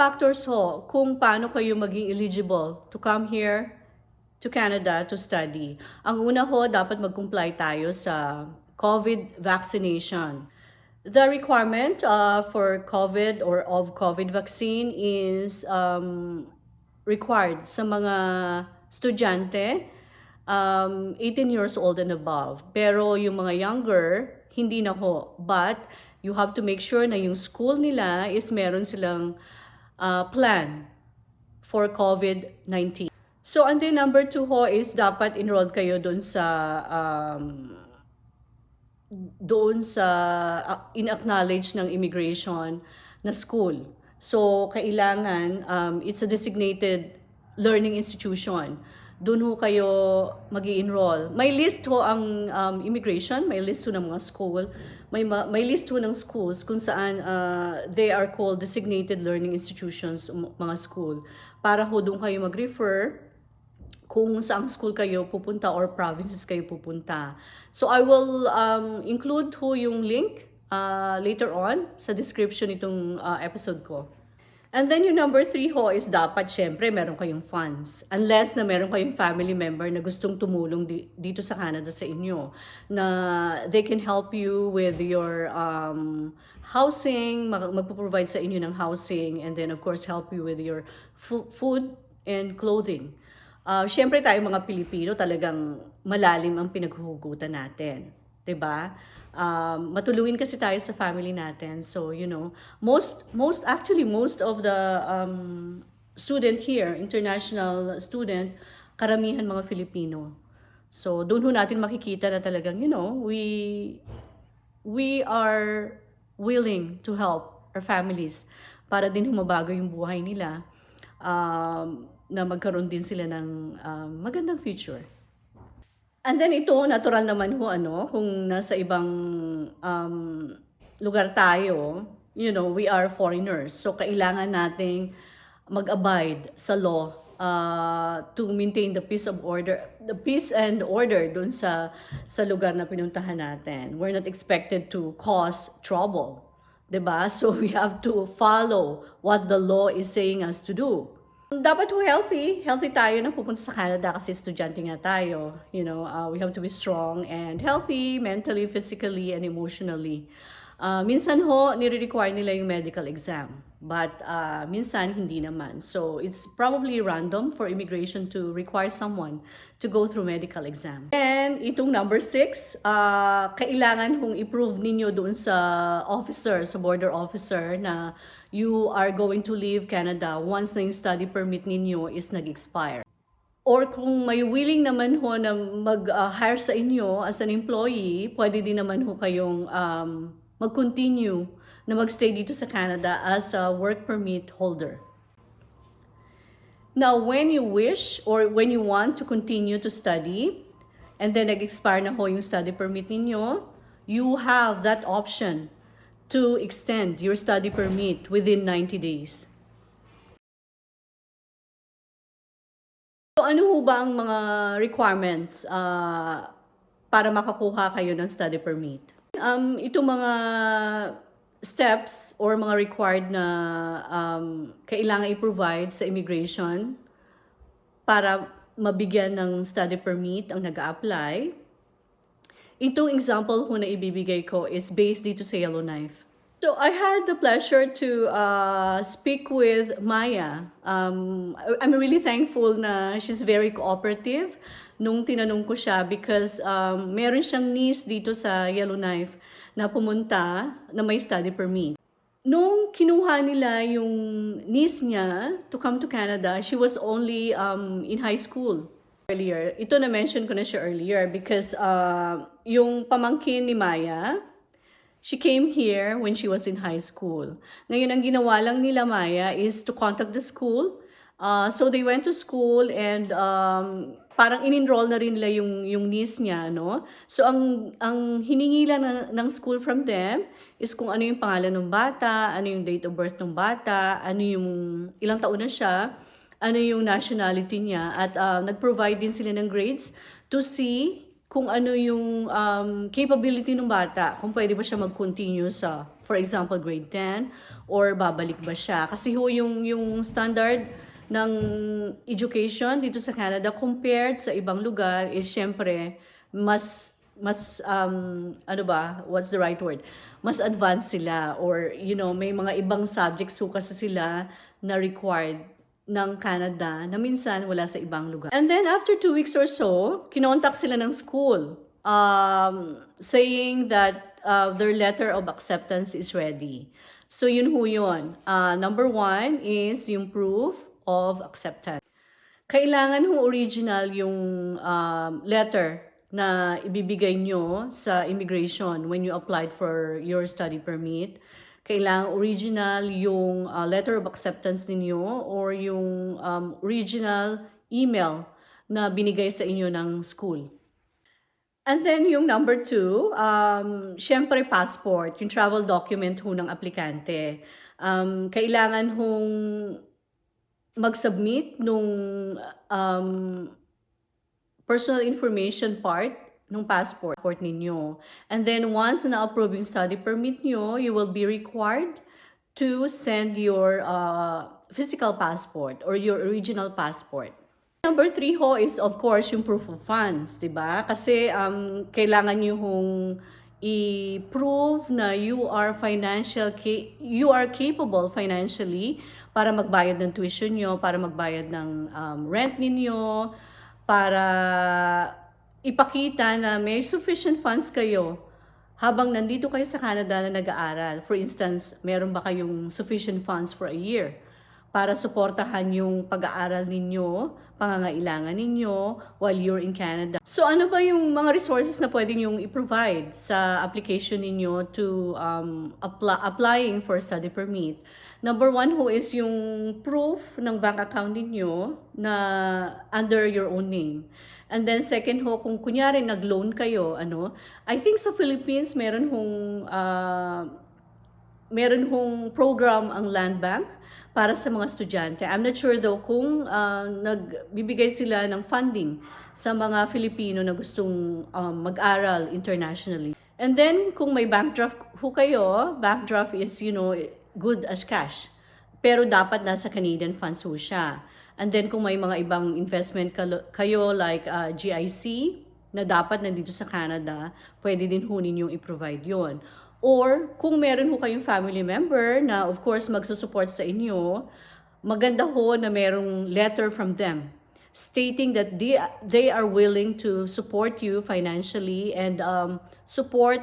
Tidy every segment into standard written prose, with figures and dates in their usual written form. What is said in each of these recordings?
factors ho kung paano kayo maging eligible to come here to Canada to study. Ang una ho, dapat mag-comply tayo sa COVID vaccination. The requirement for COVID or of COVID vaccine is required sa mga estudyante 18 years old and above. Pero yung mga younger, hindi na ho. But you have to make sure na yung school nila is meron silang plan for COVID-19. So, and then number 2 ho is dapat enrolled kayo doon sa in-acknowledge ng immigration na school. So, kailangan, it's a designated learning institution. Doon ho kayo mag-i-enroll. May list ho ang immigration, may list ho ng mga school, may list ho ng schools kung saan they are called designated learning institutions, mga school. Para ho doon kayo mag-refer kung saang school kayo pupunta or provinces kayo pupunta. So I will include ho yung link later on sa description itong episode ko. And then yung number 3 ho is dapat syempre meron kayong funds. Unless na meron kayong family member na gustong tumulong dito sa Canada sa inyo. Na they can help you with your housing, magpo-provide sa inyo ng housing, and then of course help you with your food and clothing. Syempre tayo mga Pilipino talagang malalim ang pinaghuhugutan natin. 'Di ba? Matulungin kasi tayo sa family natin. So, you know, most of the student here, international student, karamihan mga Filipino. So, doon ho natin makikita na talagang, you know, we are willing to help our families para din humabago yung buhay nila, na magkaroon din sila ng magandang future. And then ito, natural naman ho, kung nasa ibang lugar tayo, you know, we are foreigners. So, kailangan nating mag-abide sa law to maintain the peace and order dun sa lugar na pinuntahan natin. We're not expected to cause trouble, 'di ba? So, we have to follow what the law is saying us to do. Dapat ho healthy tayo na pupunta sa Canada kasi estudyante nga tayo. You know, we have to be strong and healthy mentally, physically, and emotionally. Minsan ho, nire-require nila yung medical exam. But minsan, hindi naman. So, it's probably random for immigration to require someone to go through medical exam. And itong number 6, kailangan hong i-prove ninyo doon sa officer, sa border officer na you are going to leave Canada once na yung study permit ninyo is nag-expire. Or kung may willing naman ho na mag-hire sa inyo as an employee, pwede din naman ho kayong mag-continue na magstay dito sa Canada as a work permit holder. Now, when you wish or when you want to continue to study, and then nag-expire na ho yung study permit ninyo, you have that option to extend your study permit within 90 days. So, ano ho ba ang mga requirements para makakuha kayo ng study permit? Itong mga steps or mga required na kailangan i-provide sa immigration para mabigyan ng study permit ang nag-a-apply. Itong example ko na ibibigay ko is based dito sa Yellowknife. So I had the pleasure to speak with Maya. I'm really thankful na she's very cooperative nung tinanong ko siya because meron siyang niece dito sa Yellowknife na pumunta na may study permit. Nung kinuha nila yung niece niya to come to Canada, she was only in high school earlier. Ito na-mention ko na siya earlier because yung pamangkin ni Maya, she came here when she was in high school. Ngayon, ang ginawa lang nila Maya is to contact the school. So they went to school and parang in-enroll na rin nila yung niece niya, no? So ang hiningi lang ng school from them is kung ano yung pangalan ng bata, ano yung date of birth ng bata, ano yung ilang taon na siya, ano yung nationality niya, at nag-provide din sila ng grades to see kung ano yung capability ng bata, kung pwede ba siya mag-continue sa, for example, grade 10, or babalik ba siya. Kasi ho yung standard ng education dito sa Canada compared sa ibang lugar is syempre mas ano ba, what's the right word? Mas advanced sila, or may mga ibang subjects ho kasi sila na required ng Canada na minsan wala sa ibang lugar. And then after 2 weeks or so, kinontak sila ng school saying that their letter of acceptance is ready. So yun ho yun. Number 1 is yung proof of acceptance. Kailangan ho original yung letter na ibibigay nyo sa immigration when you applied for your study permit. Kailangan original yung letter of acceptance ninyo, or yung original email na binigay sa inyo ng school. And then yung number 2, syempre passport, yung travel document ho ng aplikante. Kailangan hong mag-submit nung personal information part ng passport ninyo. And then once na-approve yung study permit nyo, you will be required to send your physical passport or your original passport. Number 3 ho is of course yung proof of funds, diba? Kasi kailangan nyo hong i-prove na you are capable financially para magbayad ng tuition nyo, para magbayad ng rent ninyo, para ipakita na may sufficient funds kayo habang nandito kayo sa Canada na nag-aaral. For instance, meron ba kayong sufficient funds for a year para suportahan yung pag-aaral ninyo, pangangailangan ninyo while you're in Canada. So ano ba yung mga resources na pwede nyong i-provide sa application ninyo to applying for study permit? Number 1 ho is yung proof ng bank account ninyo na under your own name. And then second ho, kung kunyari nag-loan kayo, I think sa Philippines meron hong program ang Land Bank para sa mga estudyante. I'm not sure though kung nagbibigay sila ng funding sa mga Filipino na gustong mag-aral internationally. And then kung may bank draft ho kayo, bank draft is good as cash. Pero dapat nasa Canadian funds ho siya. And then kung may mga ibang investment kayo like GIC na dapat nandito sa Canada, pwede din ho ninyong i-provide yon. Or kung meron ho kayong family member na of course magsusupport sa inyo, maganda ho na merong letter from them stating that they are willing to support you financially and support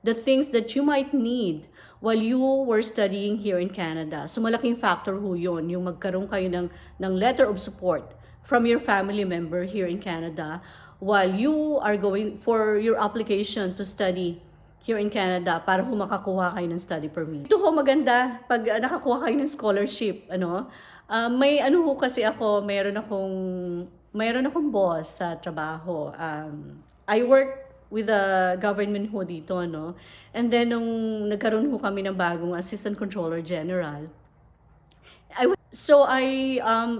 the things that you might need while you were studying here in Canada. So malaking factor ho yun, yung magkaroon kayo ng letter of support from your family member here in Canada while you are going for your application to study here in Canada para ho makakuha kayo ng study permit. Ito ho maganda pag nakakuha kayo ng scholarship, may ho kasi ako, mayroon akong boss sa trabaho. I work with the government ho dito, And then nung nagkaroon ho kami ng bagong Assistant Controller General, I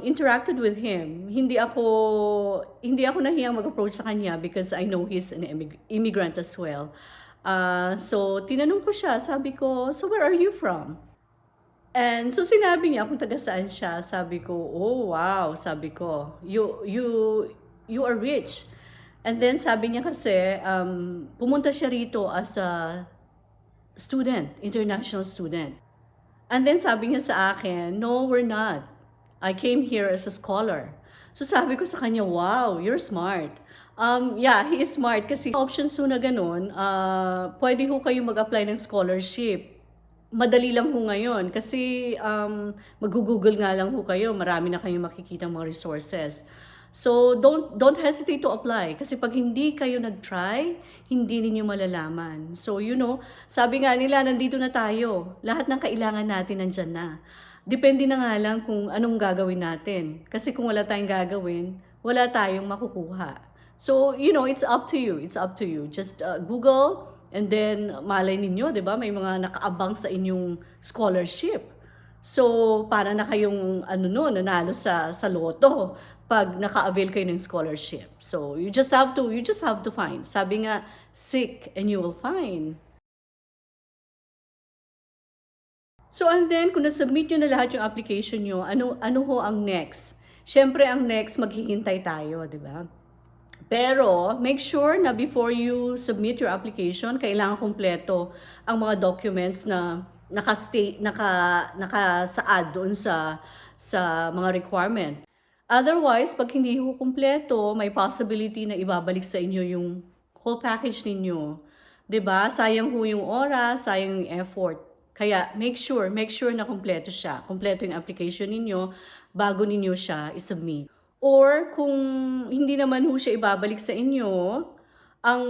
interacted with him. Hindi ako nahiyang mag-approach sa kanya because I know he's an immigrant as well. So tinanong ko siya, sabi ko, so where are you from? And so sinabi niya kung taga saan siya. Sabi ko, oh wow, sabi ko, you are rich. And then sabi niya kasi, pumunta siya rito as a student, international student. And then sabi niya sa akin, no, we're not. I came here as a scholar. So sabi ko sa kanya, wow, you're smart. Yeah, he is smart kasi options ho na ganun, pwede ho kayo mag-apply ng scholarship. Madali lang ho ngayon kasi mag-google nga lang ho kayo, marami na kayong makikita mga resources. So don't hesitate to apply kasi pag hindi kayo nag-try, hindi niyo malalaman. So sabi nga nila, nandito na tayo. Lahat ng kailangan natin nandyan na. Depende na nga lang kung anong gagawin natin. Kasi kung wala tayong gagawin, wala tayong makukuha. So, it's up to you. It's up to you. Just Google and then malay ninyo, 'di ba? May mga nakaabang sa inyong scholarship. So, para na kayong nanalo sa loto. pag naka-avail kayo ng scholarship. So, you just have to find. Sabi nga, seek and you will find. So, and then, kung na-submit nyo na lahat yung application nyo, ano ho ang next? Siyempre, ang next, maghihintay tayo, di ba? Pero, make sure na before you submit your application, kailangan kumpleto ang mga documents na nakasaad doon sa mga requirement. Otherwise, pag hindi ho kumpleto, may possibility na ibabalik sa inyo yung whole package ninyo. 'Di ba? Sayang ho yung oras, sayang yung effort. Kaya make sure na kumpleto siya. Kumpleto yung application ninyo bago ninyo siya isubmit. Or kung hindi naman ho siya ibabalik sa inyo, ang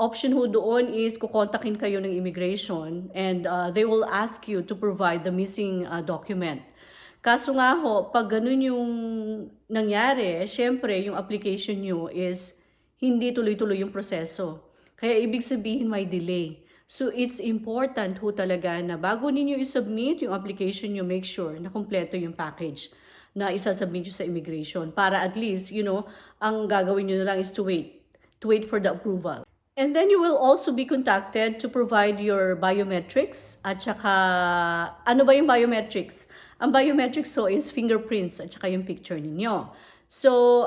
option ho doon is kukontakin kayo ng immigration and they will ask you to provide the missing document. Kaso nga ho, pag ganun yung nangyari, syempre yung application nyo is hindi tuloy-tuloy yung proseso. Kaya ibig sabihin may delay. So it's important ho talaga na bago ninyo isubmit yung application nyo, make sure na kumpleto yung package na isasubmit nyo sa immigration para at least, ang gagawin nyo na lang is to wait for the approval. And then you will also be contacted to provide your biometrics at saka, ano ba yung biometrics? Ang biometrics is fingerprints at saka yung picture ninyo. So,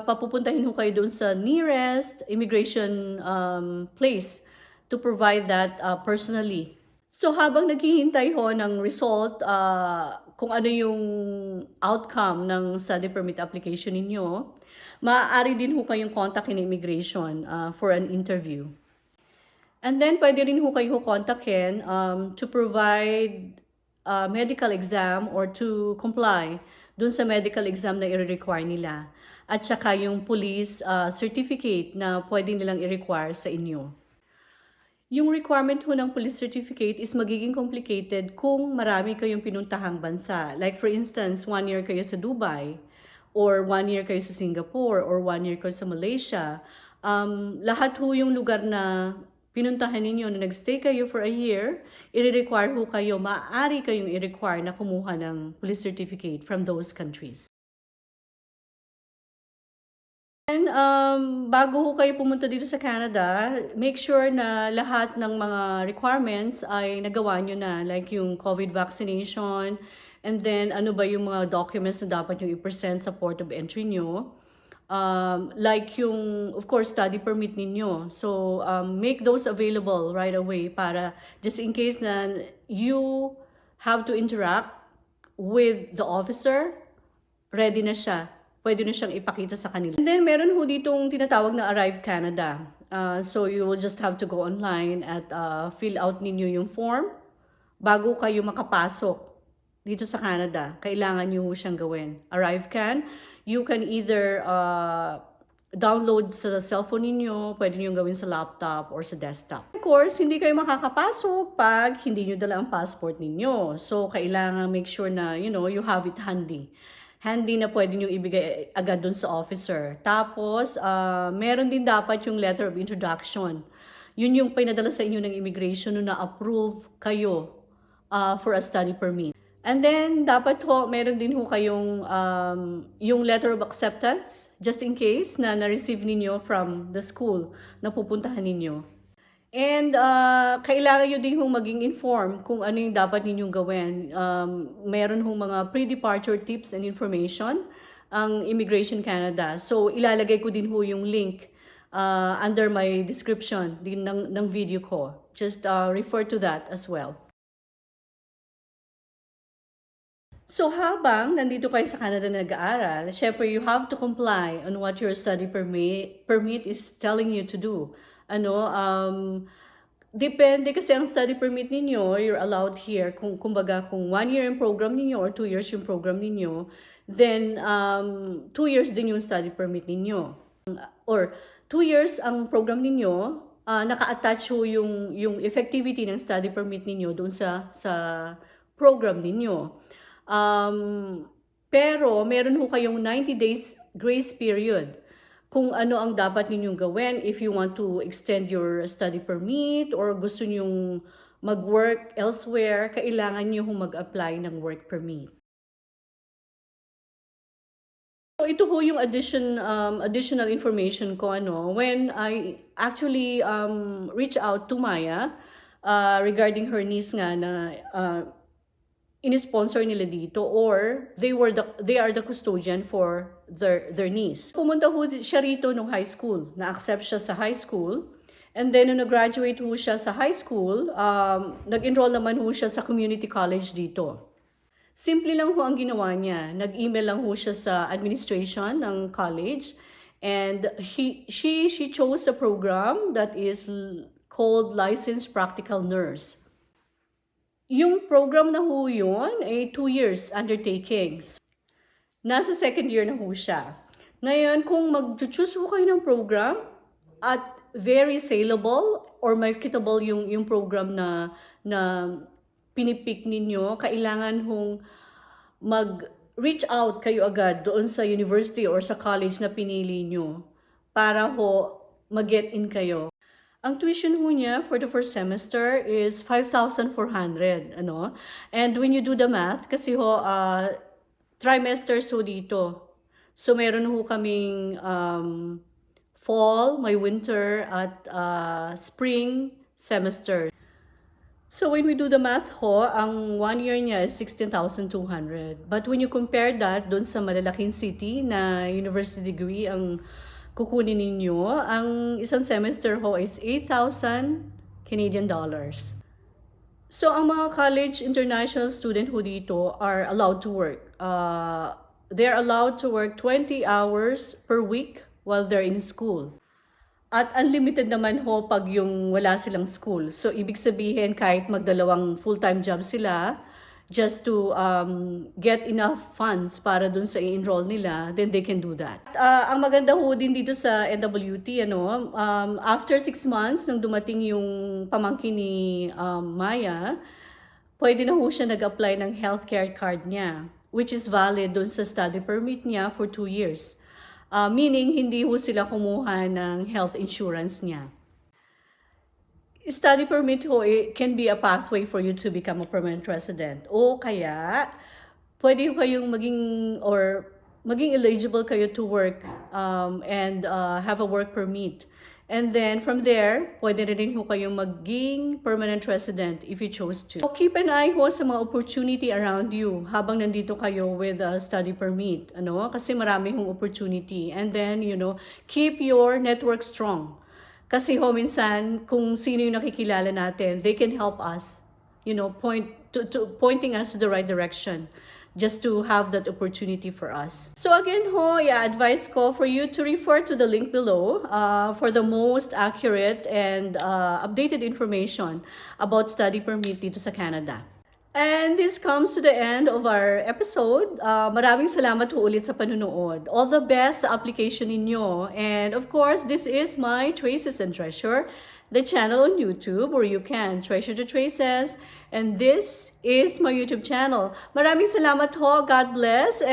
papupuntahin ho kayo doon sa nearest immigration place to provide that personally. So, habang naghihintay ho ng result, kung ano yung outcome ng study permit application ninyo, maaari din ho kayong kontakin ng immigration for an interview. And then, pwede rin ho kayo kontakin to provide medical exam or to comply dun sa medical exam na i-require nila. At saka yung police certificate na pwede nilang i-require sa inyo. Yung requirement ho ng police certificate is magiging complicated kung marami kayong pinuntahang bansa. Like for instance, 1 year kayo sa Dubai, or 1 year kayo sa Singapore, or 1 year kayo sa Malaysia. Lahat ho yung lugar na pinuntahan ninyo na nagstay kayo for a year, i-require ho kayo, maaari kayong i-require na kumuha ng police certificate from those countries. And bago ho kayo pumunta dito sa Canada, make sure na lahat ng mga requirements ay nagawa nyo na, like yung COVID vaccination, and then ano ba yung mga documents na dapat yung i-present sa port of entry nyo. Like yung, of course, study permit ninyo. So, make those available right away para just in case na you have to interact with the officer, ready na siya. Pwede na siyang ipakita sa kanila. And then, meron ho ditong tinatawag na Arrive Canada. So, you will just have to go online at fill out ninyo yung form bago kayo makapasok dito sa Canada. Kailangan nyo ho siyang gawin. Arrive Can, you can either download sa cellphone ninyo, pwede nyo gawin sa laptop or sa desktop. Of course, hindi kayo makakapasok pag hindi nyo dala ang passport ninyo. So, kailangan make sure na, you have it handy. Handy na pwede nyo ibigay agad dun sa officer. Tapos, meron din dapat yung letter of introduction. Yun yung pinadala sa inyo ng immigration na approve kayo for a study permit. And then, dapat meron din ho kayong yung letter of acceptance, just in case na na-receive ninyo from the school na pupuntahan ninyo. And kailangan nyo din hong maging inform kung ano yung dapat ninyong gawin. Meron hong mga pre-departure tips and information ang Immigration Canada. So, ilalagay ko din ho yung link under my description din ng video ko. Just refer to that as well. So, habang nandito kayo sa Canada nag-aaral, syempre you have to comply on what your study permit is telling you to do. Depende kasi ang study permit ninyo, you're allowed here, kumbaga kung 1 year yung program ninyo or 2 years yung program ninyo, then 2 years din yung study permit ninyo. Or 2 years ang program ninyo, naka-attach ho yung effectivity ng study permit ninyo doon sa program ninyo. Pero meron ho kayong 90 days grace period kung ano ang dapat ninyong gawin if you want to extend your study permit or gusto nyong mag-work elsewhere, kailangan nyo mag-apply ng work permit. So ito ho yung additional information ko when I actually reach out to Maya regarding her niece nga na in-sponsor nila dito, or they are the custodian for their niece. Pumunta ho siya rito nung high school, na-accept siya sa high school. And then, nung nag-graduate ho siya sa high school, nag-enroll naman ho siya sa community college dito. Simple lang ho ang ginawa niya. Nag-email lang ho siya sa administration ng college, and she chose a program that is called Licensed Practical Nurse. Yung program na ho yun ay 2 years undertakings. Nasa second year na ho siya. Ngayon, kung mag-choose ho kayo ng program at very saleable or marketable yung program na pinipick ninyo, kailangan hong mag-reach out kayo agad doon sa university or sa college na pinili nyo para ho mag-get in kayo. Ang tuition ho niya for the first semester is 5,400, And when you do the math, kasi ho, trimesters ho dito. So, meron ho kaming fall, may winter, at spring semester. So, when we do the math ho, ang 1 year niya is 16,200. But when you compare that doon sa malalaking city na university degree ang kukunin ninyo, ang isang semester ho is 8,000 Canadian dollars. So, ang mga college international student ho dito are allowed to work. They're allowed to work 20 hours per week while they're in school. At unlimited naman ho pag yung wala silang school. So, ibig sabihin kahit magdalawang full-time job sila, just to get enough funds para dun sa i-enroll nila, then they can do that. Ang maganda ho din dito sa NWT, after 6 months nang dumating yung pamangkin ni Maya, pwede na ho siya nag-apply ng healthcare card niya, which is valid dun sa study permit niya for 2 years. Meaning, hindi ho sila kumuha ng health insurance niya. Study permit ho, it can be a pathway for you to become a permanent resident. O kaya, pwede ho kayong maging eligible kayo to work and have a work permit. And then from there, pwede rin ho kayong maging permanent resident if you chose to. So, keep an eye ho sa mga opportunity around you habang nandito kayo with a study permit. Kasi marami hong opportunity. And then, keep your network strong. Kasi ho, minsan, kung sino yung nakikilala natin, they can help us, pointing us to the right direction, just to have that opportunity for us. So again ho, advice ko for you to refer to the link below for the most accurate and updated information about study permit dito sa Canada. And this comes to the end of our episode. Maraming salamat ho ulit sa panunood. All the best sa application ninyo. And of course, this is my Traces and Treasure, the channel on YouTube where you can treasure the traces. And this is my YouTube channel. Maraming salamat ho. God bless.